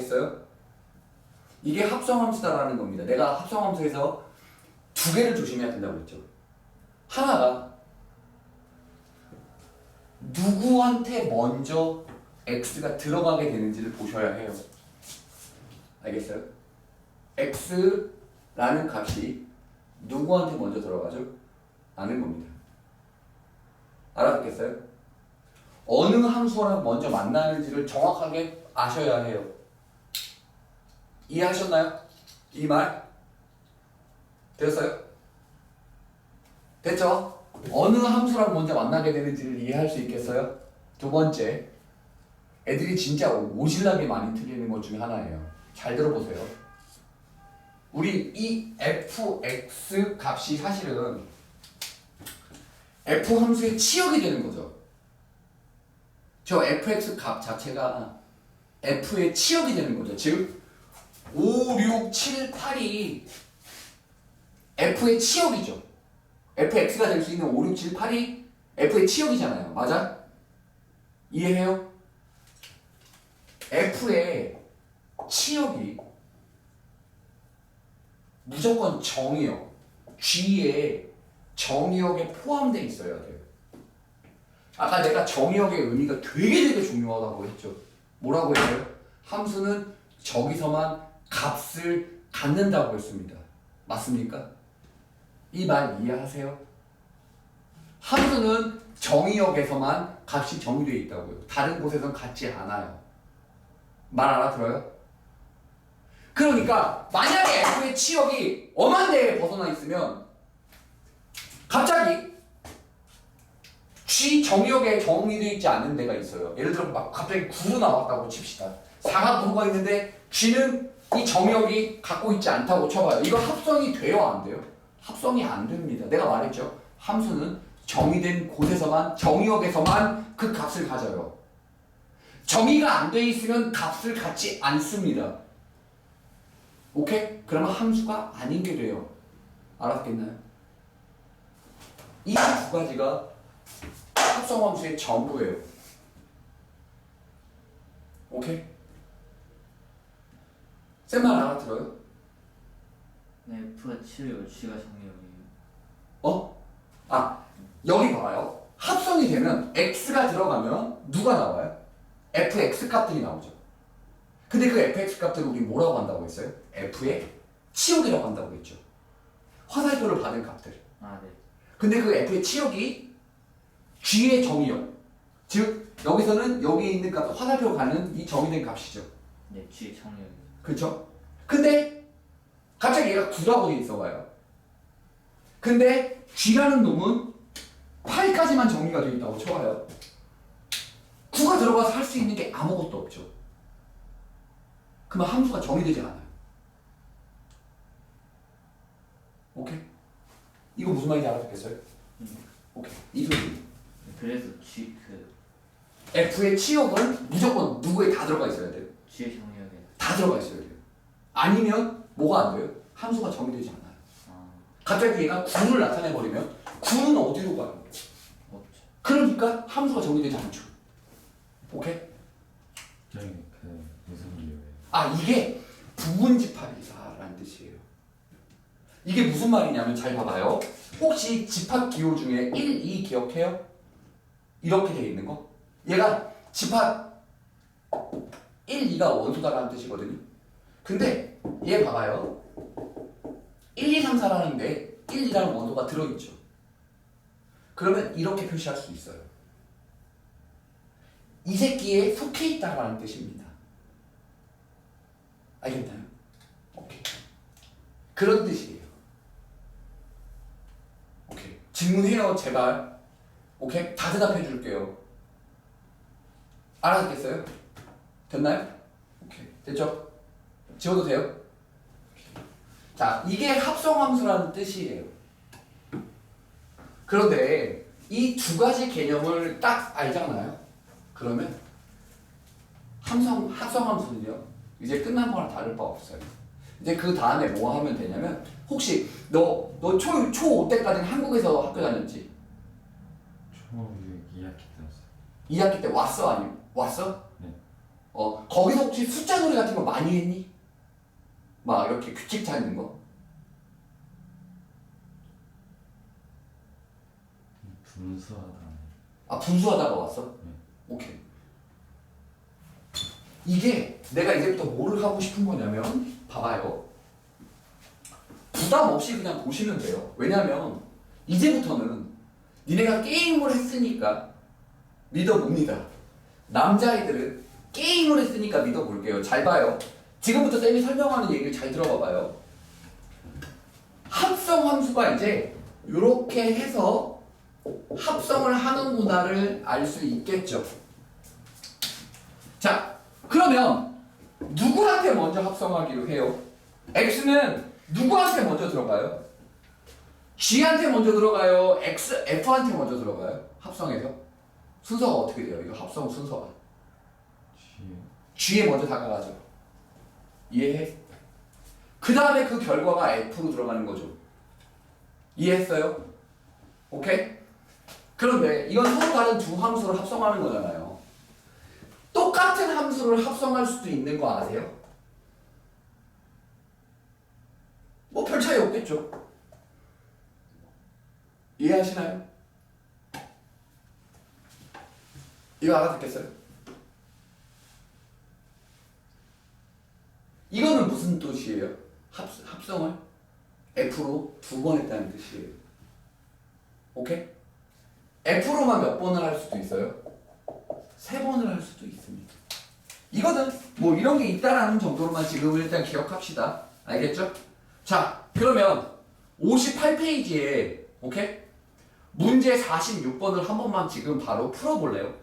알아듣겠어요? 이게 합성함수다라는 겁니다. 내가 합성함수에서 두 개를 조심해야 된다고 했죠. 하나가 누구한테 먼저 x가 들어가게 되는지를 보셔야 해요. 알겠어요? x라는 값이 누구한테 먼저 들어가죠? 라는 겁니다. 알아듣겠어요? 어느 함수랑 먼저 만나는지를 정확하게 아셔야 해요. 이해하셨나요? 이 말? 됐어요? 됐죠? 어느 함수랑 먼저 만나게 되는지를 이해할 수 있겠어요? 두 번째, 애들이 진짜 오질나게 많이 틀리는 것 중에 하나예요. 잘 들어보세요. 우리 이 fx 값이 사실은 f 함수의 치역이 되는 거죠. 저 fx 값 자체가 f의 치역이 되는 거죠. 즉 5, 6, 7, 8이 f의 치역이죠. fx가 될 수 있는 5, 6, 7, 8이 f의 치역이잖아요. 맞아? 이해해요? f의 치역이 무조건 정의역, G의 정의역에 포함되어 있어야 돼요. 아까 내가 정의역의 의미가 되게 중요하다고 했죠. 뭐라고 했어요? 함수는 저기서만 값을 갖는다고 했습니다. 맞습니까? 이 말 이해하세요? 함수는 정의역에서만 값이 정의되어 있다고요. 다른 곳에선 같지 않아요. 말 알아들어요? 그러니까 만약에 f의 치역이 엄한 데에 벗어나 있으면 갑자기 G 정의역에 정의되어 있지 않은 데가 있어요. 예를 들어 막 갑자기 9로 나왔다고 칩시다. 4가 있는데 G는 이 정의역이 갖고 있지 않다고 쳐봐요. 이거 합성이 돼요, 안 돼요? 합성이 안 됩니다. 내가 말했죠. 함수는 정의된 곳에서만, 정의역에서만 그 값을 가져요. 정의가 안 돼 있으면 값을 갖지 않습니다. 오케이? 그러면 함수가 아닌 게 돼요. 알았겠나요? 이 두 가지가 합성함수의 전부예요. 오케이? 쌤 말 알아들어요? 네, F가 7이고 G가 정의역이에요. 어? 아, 여기 봐봐요. 합성이 되면 x가 들어가면 누가 나와요? fx 값들이 나오죠. 근데 그 fx 값들을 우리 뭐라고 한다고 했어요? f의 치역이라고 한다고 했죠. 화살표를 받은 값들. 아, 네. 근데 그 f의 치역이 g의 정의역. 즉 여기서는 여기 있는 값, 화살표 가는 이 정의된 값이죠. 네, G 정의역이에요. 그렇죠? 근데 갑자기 얘가 9라고 돼 있어봐요. 근데 g라는 놈은 8까지만 정의가 되어 있다고 쳐봐요. 9가 들어가서 할 수 있는 게 아무것도 없죠. 그러면 함수가 정의되지 않아요. 오케이? 이거 무슨 말인지 알아듣겠어요? 오케이. 이 소리. 그래서 G F의 치역은 무조건 누구에 다 들어가 있어야 돼요. G의 정의역에. 다 들어가 있어야 돼요. 아니면 뭐가 안 돼요? 함수가 정의되지 않아요. 아, 갑자기 얘가 9를 나타내버리면 9는 어디로 가요? 없죠. 그러니까 함수가 정의되지 않죠. 오케이? 저희 그 무슨 기호예요? 아, 이게 부분집합이사라는 뜻이에요. 이게 무슨 말이냐면 잘 봐봐요. 혹시 집합 기호 중에 1, 2 기억해요? 이렇게 돼 있는 거? 얘가 집합 1, 2가 원소다라는 뜻이거든요. 근데 얘 봐봐요. 1, 2, 3, 4라는데 1, 2라는 원소가 들어있죠. 그러면 이렇게 표시할 수 있어요. 이 새끼에 속해 있다라는 뜻입니다. 알겠나요? 오케이. 그런 뜻이에요. 오케이. 질문해요, 제발. 오케이? 다 대답해 줄게요. 알아듣겠어요? 됐나요? 오케이. 됐죠? 지워도 돼요? 자, 이게 합성함수라는 뜻이에요. 그런데 이 두 가지 개념을 딱 알잖아요? 그러면 합성함수는요, 이제 끝난 거랑 다를 바 없어요. 이제 그 다음에 뭐 하면 되냐면, 혹시 너 초5 때까지는 한국에서 학교 다녔지? 초 2학기 때 왔어요. 2학기 때 왔어? 아니면 왔어? 네. 거기서 혹시 숫자 놀이 같은 거 많이 했니? 막 이렇게 규칙 찾는 거? 분수하다. 아, 분수하다가 왔어? 네. 오케이. 이게 내가 이제부터 뭐를 하고 싶은 거냐면, 봐봐요. 부담 없이 그냥 보시면 돼요. 왜냐면, 이제부터는 니네가 게임을 했으니까 믿어봅니다. 남자애들은 게임을 했으니까 믿어볼게요. 잘 봐요. 지금부터 쌤이 설명하는 얘기를 잘 들어봐봐요. 합성 함수가 이제 이렇게 해서 합성을 하는구나를 알 수 있겠죠. 자, 그러면 누구한테 먼저 합성하기로 해요? x는 누구한테 먼저 들어가요? g한테 먼저 들어가요? f한테 먼저 들어가요? 합성해서? 순서가 어떻게 돼요? 이거 합성 순서가 g에 먼저 다가가죠. 이해해? 그 다음에 그 결과가 f로 들어가는 거죠. 이해했어요? 오케이? 그런데 이건 서로 다른 두 함수를 합성하는 거잖아요. 똑같은 함수를 합성할 수도 있는 거 아세요? 뭐 별 차이 없겠죠. 이해하시나요? 이거 알아듣겠어요? 이거는 무슨 뜻이에요? 합성을 F로 두 번 했다는 뜻이에요. 오케이? F로만 몇 번을 할 수도 있어요? 세 번을 할 수도 있습니다. 이거는 뭐 이런 게 있다라는 정도로만 지금 일단 기억합시다. 알겠죠? 자, 그러면 58페이지에 오케이? 문제 46번을 한 번만 지금 바로 풀어볼래요?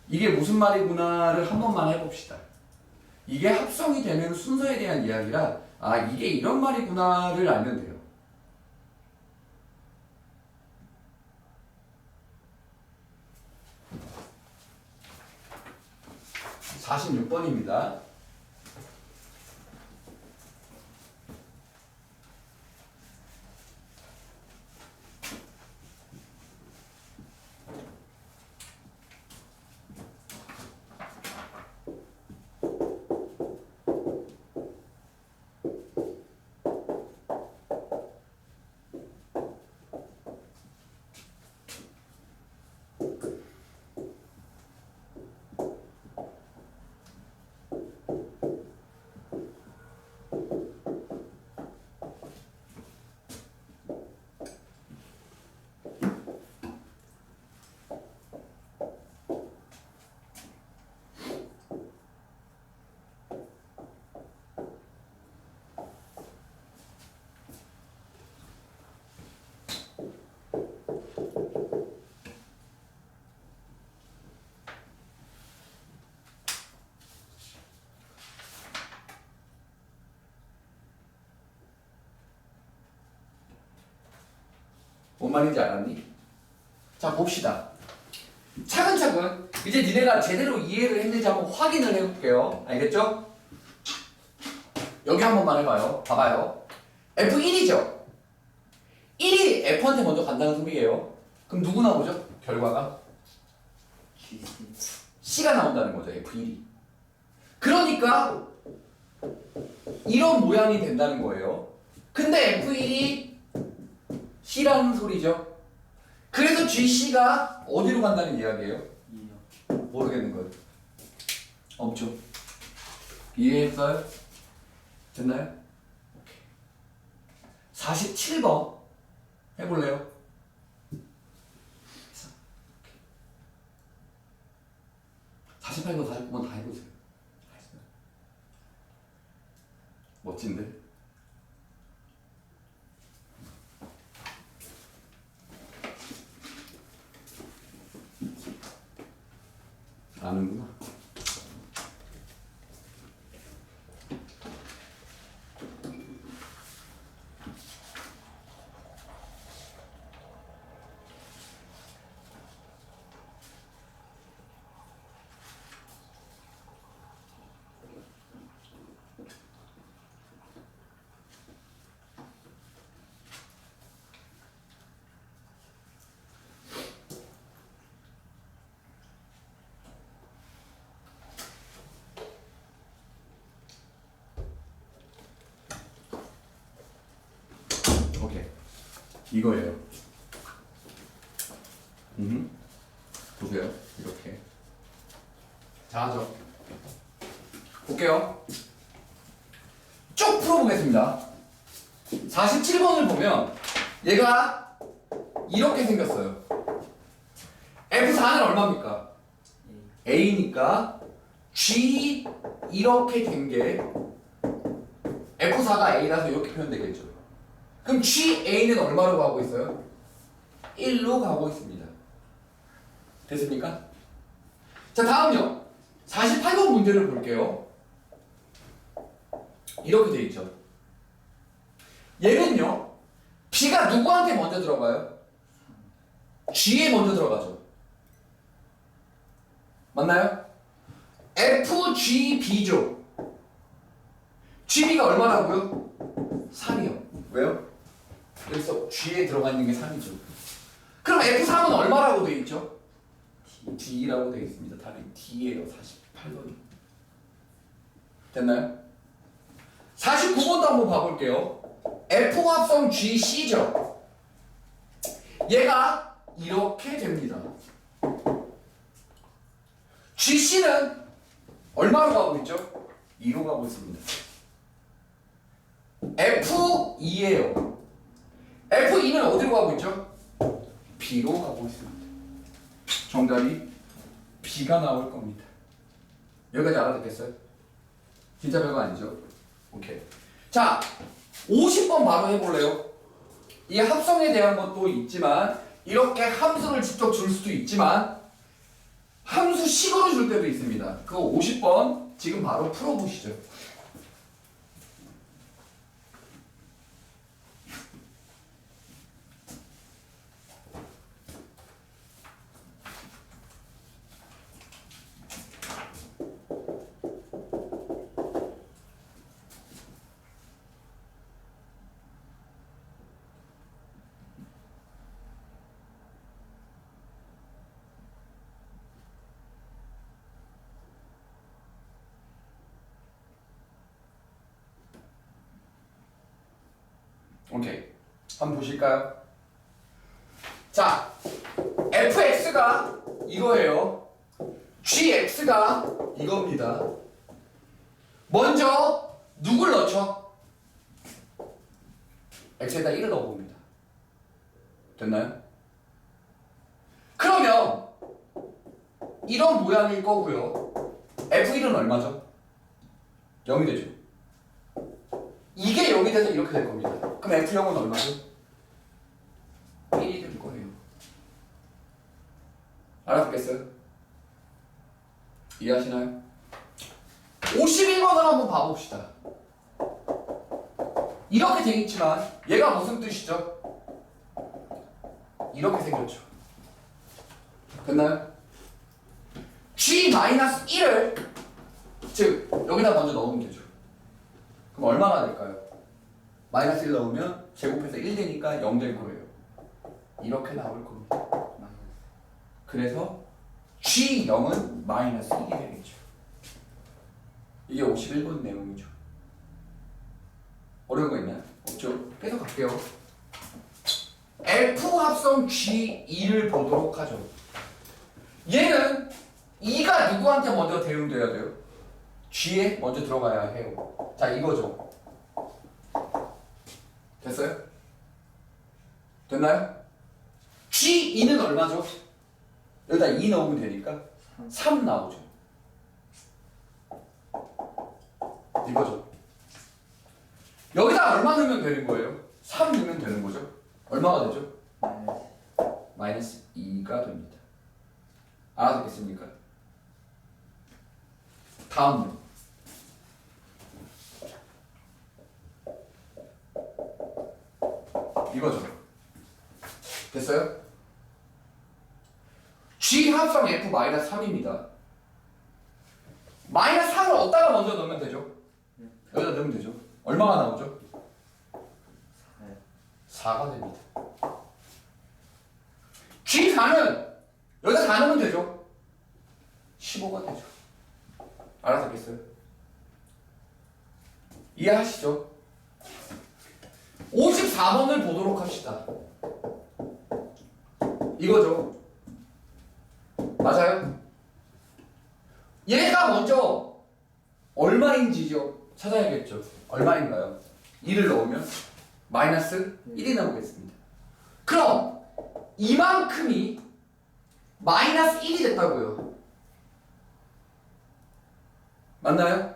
이게 무슨 말이구나를 한 번만 해봅시다. 이게 합성이 되는 순서에 대한 이야기라 아 이게 이런 말이구나를 알면 돼요. (46번입니다) 뭔 말인지 알았니? 자 봅시다. 차근차근 이제 니네가 제대로 이해를 했는지 한번 확인을 해볼게요. 알겠죠? 여기 한 번만 해봐요. 봐봐요. F1이죠? 1이 F한테 먼저 간다는 소리예요. 그럼 누구 나오죠? 결과가? C가 나온다는 거죠. F1이. 그러니까 이런 모양이 된다는 거예요. 근데 F1이 C라는 소리죠. 그래서 GC가 어디로 간다는 이야기예요? 모르겠는 거예요. 엄청 이해했어요? 됐나요? 47번 해볼래요? 48번, 49번 다 해보세요. 멋진데? 아는구나. 이거예요. 보세요. 이렇게. 자, 하죠. 볼게요. 쭉 풀어보겠습니다. 47번을 보면 얘가 이렇게 생겼어요. F4는 얼마입니까? A니까 G 이렇게 된 게 F4가 A라서 이렇게 표현되겠죠. 그럼 GA는 얼마로 가고 있어요? 1로 가고 있습니다. 됐습니까? 자, 다음요. 48번 문제를 볼게요. 이렇게 돼 있죠. 얘는요. B가 누구한테 먼저 들어가요? G에 먼저 들어가죠. 맞나요? FGB죠. GB가 얼마라고요? 3이요. 왜요? 그래서 G에 들어가 있는 게 3이죠. 그럼 F3은 얼마라고 되어 있죠? D라고 되어 있습니다. 답이 D예요. 48번이. 됐나요? 49번도 한번 봐볼게요. F 합성 GC죠. 얘가 이렇게 됩니다. GC는 얼마로 가고 있죠? 2로 가고 있습니다. F2예요. F2는 어디로 가고 있죠? B로 가고 있습니다. 정답이 B가 나올 겁니다. 여기까지 알아듣겠어요? 진짜 별거 아니죠? 오케이. 자, 50번 바로 해볼래요? 이 합성에 대한 것도 있지만 이렇게 함수를 직접 줄 수도 있지만 함수식으로 줄 때도 있습니다. 그 50번 지금 바로 풀어보시죠. 오케이. 한번 보실까요? 자, fx가 이거예요. gx가 이겁니다. 먼저 누굴 넣죠? x에다 1을 넣어봅니다. 됐나요? 그러면 이런 모양일 거고요. f1은 얼마죠? 0이 되죠. 이게 0이 돼서 이렇게 될 겁니다. 그럼 F0은 얼마죠? 1이 될 거예요. 알아듣겠어요? 이해하시나요? 51번을 한번 봐봅시다. 이렇게 돼 있지만 얘가 무슨 뜻이죠? 이렇게 생겼죠. 됐나요? G-1을 즉 여기다 먼저 넣으면 되죠. 그럼 얼마가 될까요? 마이너스 1 넣으면 제곱해서 1 되니까 0 될 거예요. 이렇게 나올 겁니다. 그래서 G0은 마이너스 1이 되겠죠. 이게 51번 내용이죠. 어려운 거 있나요? 없죠? 계속 갈게요. F 합성 G2를 보도록 하죠. 얘는 2가 누구한테 먼저 대응돼야 돼요? G에 먼저 들어가야 해요. 자, 이거죠. 됐어요? 됐나요? G2는 얼마죠? 여기다 2 넣으면 되니까 3 나오죠. 이거죠. 여기다 얼마 넣으면 되는 거예요? 3 넣으면 되는 거죠. 얼마가 되죠? 마이너스 2가 됩니다. 알아듣겠습니까? 다음은 이거죠. 됐어요? G 합성 F 마이너스 3입니다. 마이너스 3을 어디다가 먼저 넣으면 되죠? 여기다 넣으면 되죠. 얼마가 나오죠? 4가 됩니다. G4는 여기다 4 넣으면 되죠? 15가 되죠. 알아듣겠어요? 이해하시죠? 54번을 보도록 합시다. 이거죠. 맞아요? 얘가 먼저 얼마인지죠 찾아야겠죠. 얼마인가요? 2를 넣으면 마이너스 1이 나오겠습니다. 그럼 이만큼이 마이너스 1이 됐다고요. 맞나요?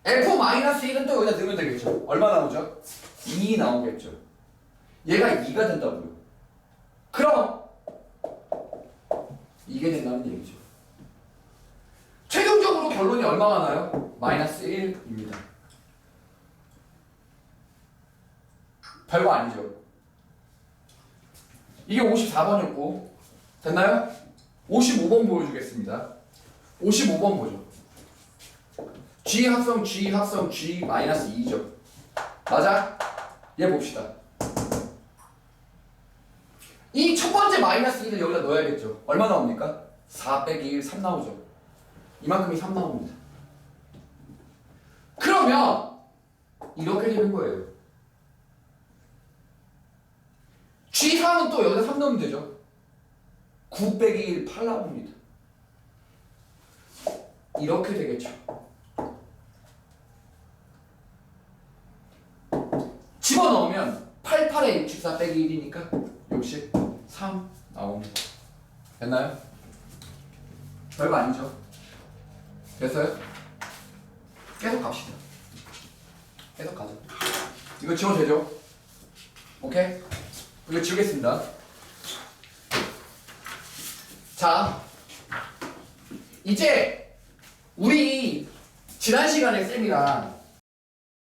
F-1은 또 여기다 넣으면 되겠죠. 얼마 나오죠? 2 나오겠죠. 얘가 2가 된다고요. 그럼 이게 된다는 얘기죠. 최종적으로 결론이 얼마가 나요? 마이너스 1입니다. 별거 아니죠. 이게 54번이었고 됐나요? 55번 보여주겠습니다. 55번 보죠. G 합성 G 합성 G 마이너스 2죠. 맞아? 얘 봅시다. 이 첫 번째 마이너스 1을 여기다 넣어야겠죠. 얼마 나옵니까? 4 빼기 1, 3 나오죠. 이만큼이 3 나옵니다. 그러면 이렇게 되는 거예요. G3은 또 여기다 3 넣으면 되죠. 9 빼기 1, 8 나옵니다. 이렇게 되겠죠. 집어넣으면 8, 8에 64 빼기 1이니까 63 나옵니다. 됐나요? 별거 아니죠? 됐어요? 계속 갑시다. 계속 가자. 이거 지워도 되죠? 오케이? 이거 지우겠습니다. 자, 이제 우리 지난 시간에 쌤이랑